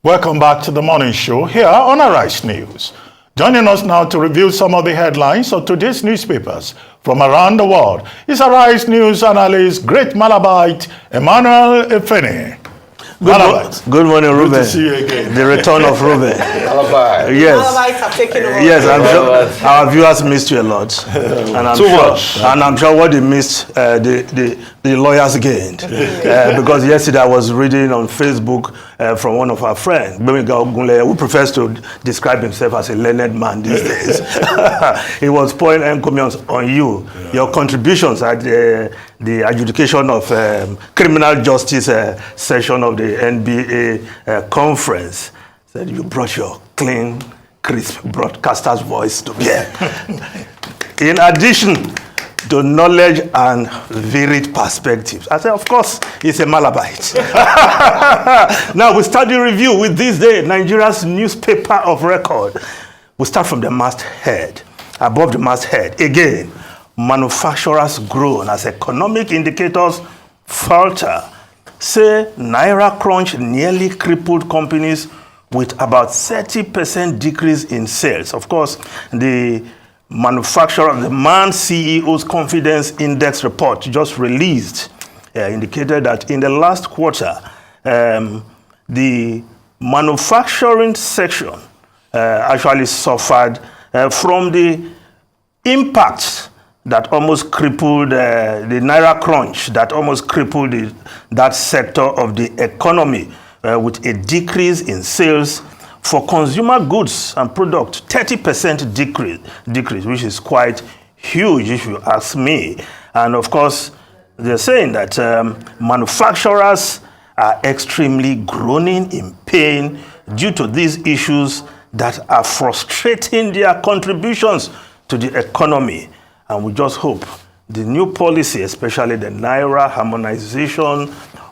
Welcome back to the morning show here on Arise News. Joining us now to review some of the headlines of today's newspapers from around the world is Arise News analyst, Great Malabite, Emmanuel Efene. Good morning, Ruben. Good to see you again. The return of Ruben. Malabite. Yes. Malabites have taken over. Yes, I'm sure our viewers missed you a lot. And I'm sure what they missed, the lawyers gained. Because yesterday I was reading on Facebook from one of our friends, who prefers to describe himself as a learned man these days. He was pouring encomiums on you, your contributions at the adjudication of criminal justice session of the NBA conference. Said you brought your clean, crisp broadcaster's voice to bear. In addition to knowledge and varied perspectives. I said, of course, he's a Malabite. Now, we start the review with this day, Nigeria's newspaper of record. We start from the masthead. Above the masthead, again, manufacturers groan as economic indicators falter. Say Naira crunch nearly crippled companies with about 30% decrease in sales. Of course, the manufacturer, the Man CEO's Confidence Index report just released indicated that in the last quarter, the manufacturing section actually suffered from the impact that almost crippled the Naira crunch, that almost crippled that sector of the economy with a decrease in sales for consumer goods and products, 30% decrease, which is quite huge if you ask me. And of course, they're saying that manufacturers are extremely groaning in pain due to these issues that are frustrating their contributions to the economy. And we just hope the new policy, especially the Naira harmonization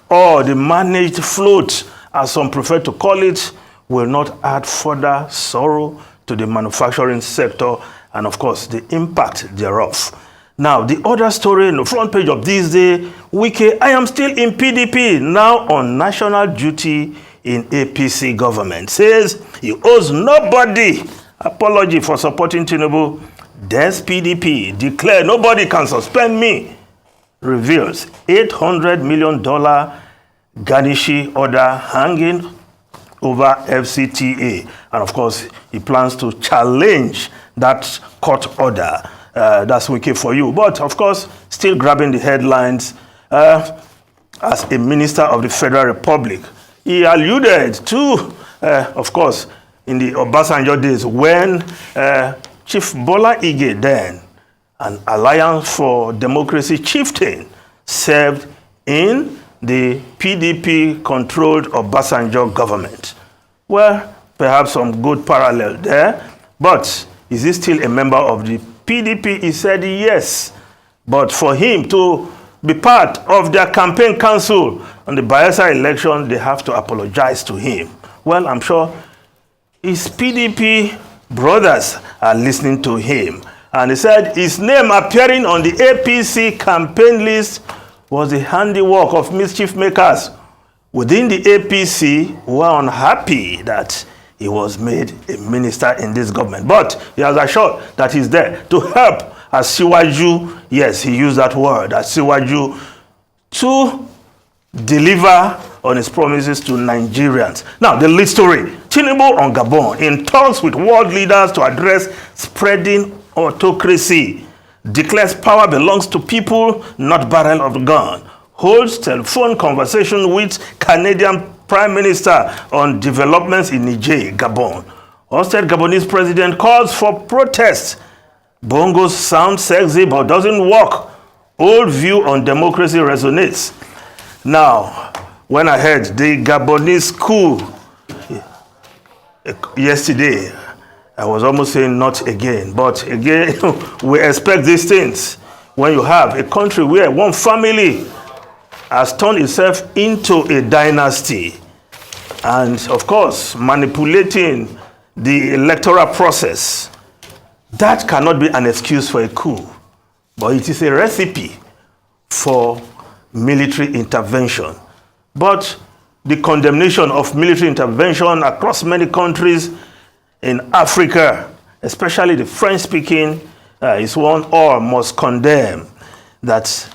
or the managed float, as some prefer to call it, will not add further sorrow to the manufacturing sector and, of course, the impact thereof. Now, the other story in the front page of this day, Wike, I am still in PDP, now on national duty in APC government, says he owes nobody apology for supporting Tinubu. Des PDP declare nobody can suspend me, reveals $800 million garnishee order hanging over FCTA. And of course, he plans to challenge that court order. That's wicked for you. But of course, still grabbing the headlines as a minister of the Federal Republic. He alluded to, of course, in the Obasanjo days when Chief Bola Ige, then an Alliance for Democracy chieftain, served in the PDP-controlled Obasanjo government. Well, perhaps some good parallel there, but is he still a member of the PDP? He said yes, but for him to be part of their campaign council on the Bayelsa election, they have to apologize to him. Well, I'm sure his PDP brothers are listening to him. And he said his name appearing on the APC campaign list was the handiwork of mischief makers within the APC who are unhappy that he was made a minister in this government. But he has assured that he's there to help as Siwaju, yes, he used that word, as Siwaju, to deliver on his promises to Nigerians. Now, the lead story, Tinubu on Gabon, in talks with world leaders to address spreading autocracy, declares power belongs to people, not barrel of gun, holds telephone conversation with Canadian Prime Minister on developments in Niger, Gabon. Hosted Gabonese president calls for protests. Bongos sound sexy but doesn't work. Old view on democracy resonates. Now, when I heard the Gabonese coup yesterday, I was almost saying not again. But again, we expect these things. When you have a country where one family has turned itself into a dynasty, and of course, manipulating the electoral process, that cannot be an excuse for a coup. But it is a recipe for military intervention. But the condemnation of military intervention across many countries in Africa, especially the French-speaking, is one all must condemn. That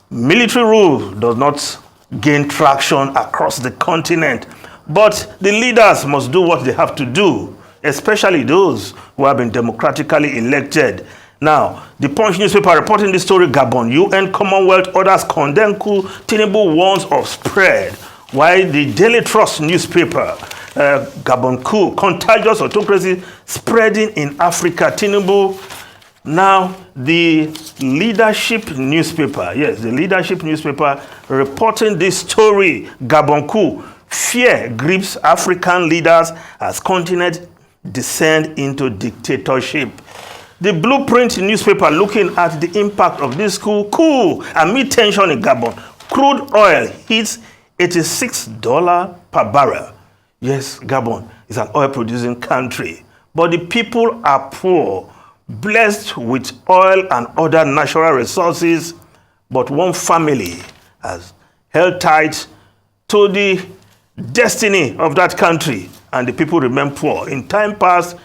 military rule does not gain traction across the continent, but the leaders must do what they have to do, especially those who have been democratically elected. Now, the Punch newspaper reporting this story: Gabon, UN, Commonwealth, others condemn coup, Tinubu warns of spread. While the Daily Trust newspaper, Gabon coup, contagious autocracy spreading in Africa, Tinubu. Now, the Leadership newspaper, yes, the Leadership newspaper reporting this story: Gabon coup, fear grips African leaders as continent descend into dictatorship. The Blueprint newspaper looking at the impact of this coup amid tension in Gabon. Crude oil hits $86 per barrel. Yes, Gabon is an oil-producing country, but the people are poor, blessed with oil and other natural resources, but one family has held tight to the destiny of that country, and the people remain poor. In time past,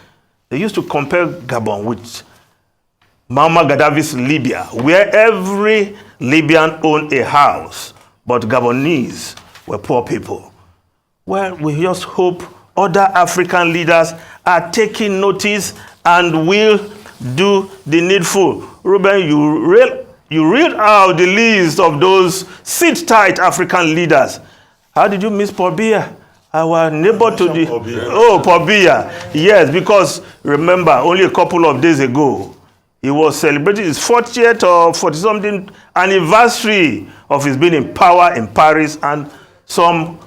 they used to compare Gabon with Muammar Gaddafi's Libya, where every Libyan owned a house, but Gabonese were poor people. Well, we just hope other African leaders are taking notice and will do the needful. Ruben, you read out the list of those sit-tight African leaders. How did you miss Paul Biya? Our neighbor to the... Paul Biya. Yes, because remember, only a couple of days ago, he was celebrating his 40th or 40-something anniversary of his being in power in Paris, and some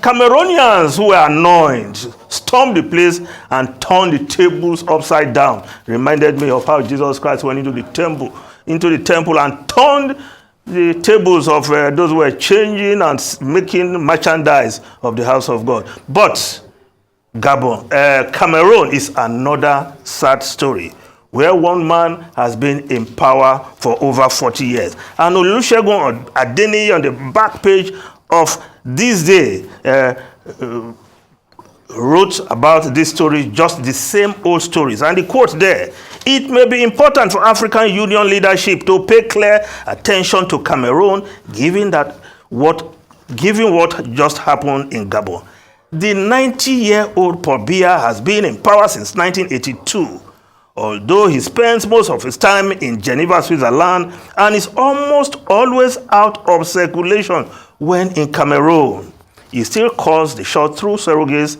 Cameroonians who were annoyed stormed the place and turned the tables upside down. Reminded me of how Jesus Christ went into the temple and turned the tables of those who were changing and making merchandise of the house of God. But Cameroon is another sad story, where one man has been in power for over 40 years. And Olusegun Adeniyi, on the back page of This Day, wrote about this story, just the same old stories. And the quote there: "It may be important for African Union leadership to pay clear attention to Cameroon, given what just happened in Gabon. The 90-year-old Paul Biya has been in power since 1982. Although he spends most of his time in Geneva, Switzerland, and is almost always out of circulation when in Cameroon, he still calls the shot through surrogates.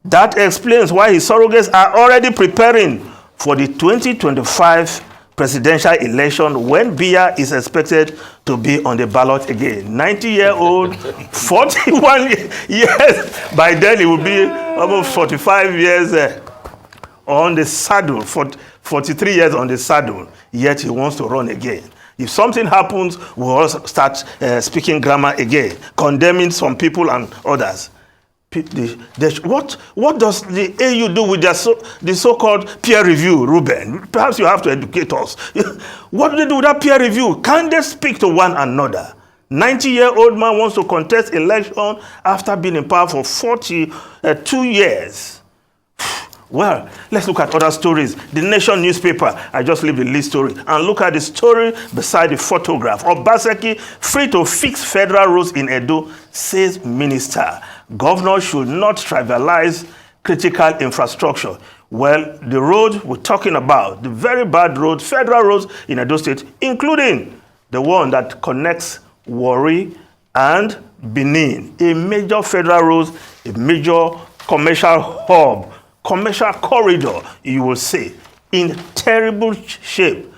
That explains why his surrogates are already preparing for the 2025 presidential election, when Biya is expected to be on the ballot again." 90-year-old, 41 years. By then, he will be almost 45 years on the saddle, 43 years on the saddle, yet he wants to run again. If something happens, we'll all start speaking grammar again, condemning some people and others. What does the AU do with the so-called peer review, Ruben? Perhaps you have to educate us. What do they do with that peer review? Can they speak to one another? 90-year-old man wants to contest election after being in power for 42 years. Well, let's look at other stories. The Nation newspaper, I just leave the lead story, and look at the story beside the photograph. Obaseki, free to fix federal roads in Edo, says minister. Governor should not trivialize critical infrastructure. Well, the road we're talking about, the very bad roads, federal roads in Edo State, including the one that connects Warri and Benin, a major federal road, a major commercial hub, commercial corridor, you will say, in terrible shape.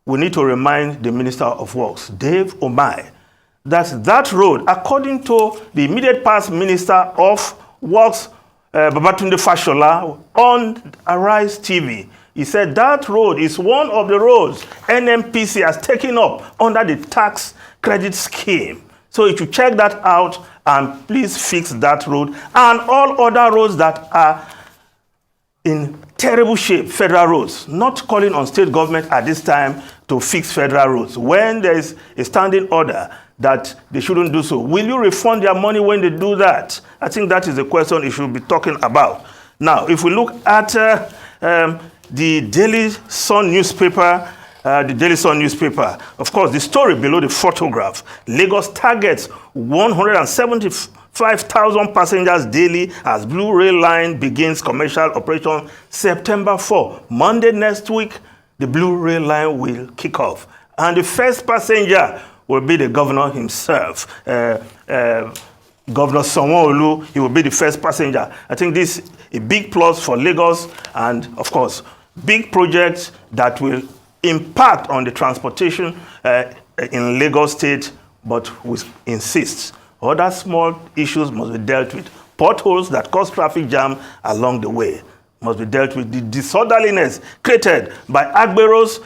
We need to remind the Minister of Works, Dave Omai, that road, according to the immediate past Minister of Works, Babatunde Fashola, on Arise TV, he said that road is one of the roads NMPC has taken up under the tax credit scheme. So you should check that out and please fix that road and all other roads that are in terrible shape, federal roads. Not calling on state government at this time to fix federal roads when there is a standing order that they shouldn't do so. Will you refund their money when they do that? I think that is the question you should be talking about. Now, if we look at the Daily Sun newspaper, of course, the story below the photograph, Lagos targets 175,000 passengers daily as Blue Rail Line begins commercial operation September 4. Monday next week, the Blue Rail Line will kick off. And the first passenger will be the governor himself. Governor Sanwo-Olu, he will be the first passenger. I think this is a big plus for Lagos and, of course, big projects that will impact on the transportation in Lagos State, but we insist other small issues must be dealt with. Potholes that cause traffic jam along the way must be dealt with. The disorderliness created by agberos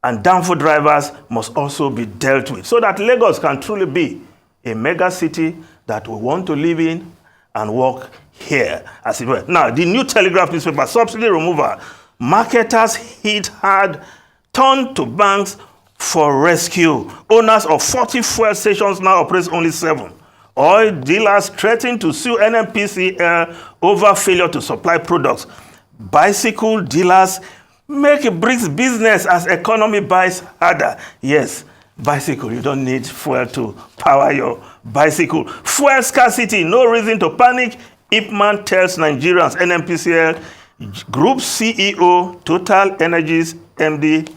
and downfall drivers must also be dealt with so that Lagos can truly be a mega city that we want to live in and work here, as it were. Now, the New Telegraph newspaper, subsidy removal. Marketers hit hard, turn to banks for rescue. Owners of 40 fuel stations now operate only 7. Oil dealers threaten to sue NNPCL over failure to supply products. Bicycle dealers make a bricks business as economy buys harder. Yes, bicycle, you don't need fuel to power your bicycle. Fuel scarcity, no reason to panic. Ipman tells Nigerians. NNPCL Group CEO, Total Energies MD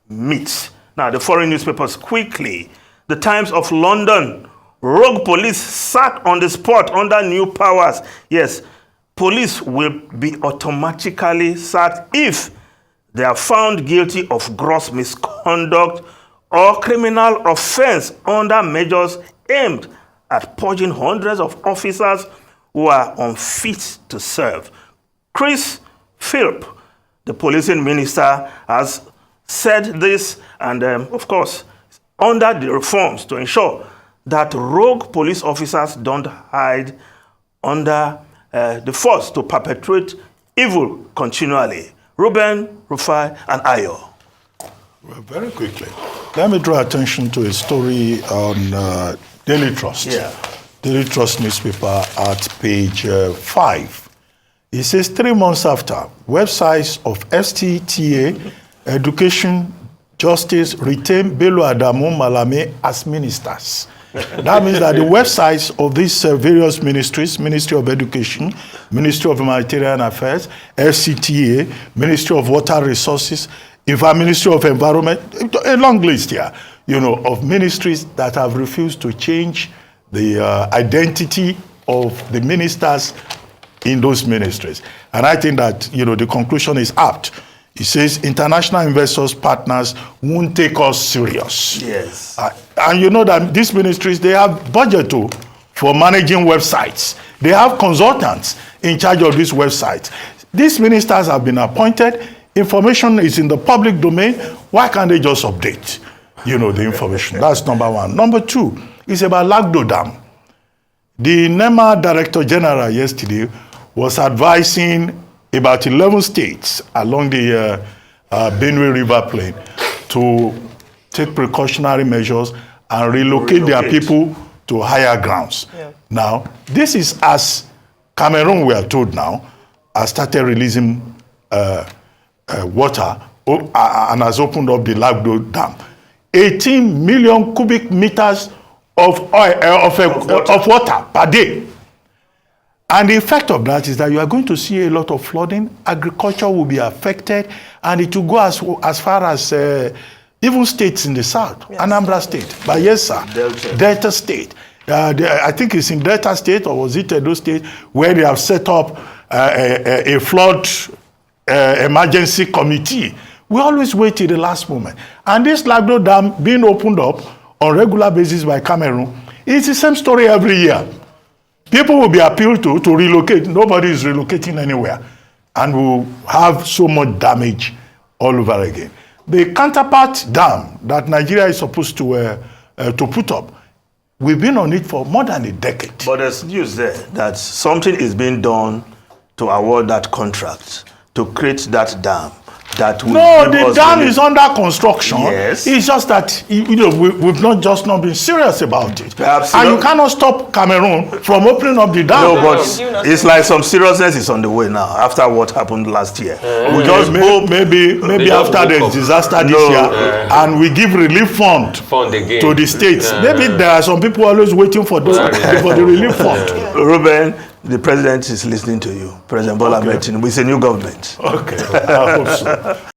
meets. Now, the foreign newspapers quickly. The Times of London. Rogue police sacked on the spot under new powers. Yes, police will be automatically sacked if they are found guilty of gross misconduct or criminal offense under measures aimed at purging hundreds of officers who are unfit to serve. Chris Philp, the policing minister, has said this, and of course, under the reforms to ensure that rogue police officers don't hide under the force to perpetrate evil continually. Ruben, Rufai, and Ayo. Well, very quickly, let me draw attention to a story on Daily Trust. Yeah. Daily Trust newspaper at page 5. It says 3 months after, websites of FCTA, Education, Justice retain Bello Adamu Malame as ministers. That means that the websites of these various ministries, Ministry of Education, Ministry of Humanitarian Affairs, FCTA, Ministry of Water Resources, Ministry of Environment, a long list here, of ministries that have refused to change the identity of the ministers in those ministries. And I think that, the conclusion is apt. It says international investors, partners won't take us serious. Yes. And you know that these ministries, they have budget for managing websites. They have consultants in charge of these websites. These ministers have been appointed. Information is in the public domain. Why can't they just update, the information? That's number one. Number two is about Lagdo Dam. The NEMA Director General yesterday was advising about 11 states along the Benue River Plain to take precautionary measures and relocate their people to higher grounds. Yeah. Now, this is as Cameroon, we are told now, has started releasing water and has opened up the Lagdo Dam. 18 million cubic meters of water per day. And the effect of that is that you are going to see a lot of flooding. Agriculture will be affected, and it will go as far as even states in the south. Yes. Anambra State, Bayelsa, Delta State. I think it's in Delta State, or was it Edo State, where they have set up a flood emergency committee. We always wait till the last moment. And this Lagdo Dam being opened up on regular basis by Cameroon, it's the same story every year. People will be appealed to relocate. Nobody is relocating anywhere. And we'll have so much damage all over again. The counterpart dam that Nigeria is supposed to put up, we've been on it for more than a decade. But there's news there that something is being done to award that contract, to create that dam. that will No, give the us dam relief. is under construction. Yes. It's just that, we've not been serious about it. Perhaps, and you cannot stop Cameroon from opening up the dam. No, but it's like some seriousness is on the way now after what happened last year. We just hope maybe after the disaster this year, and we give relief fund again to the states. Maybe there are some people always waiting for the relief fund. Ruben, the president is listening to you. President Bola Ahmed Tinubu. It's a new government. Okay, I hope so.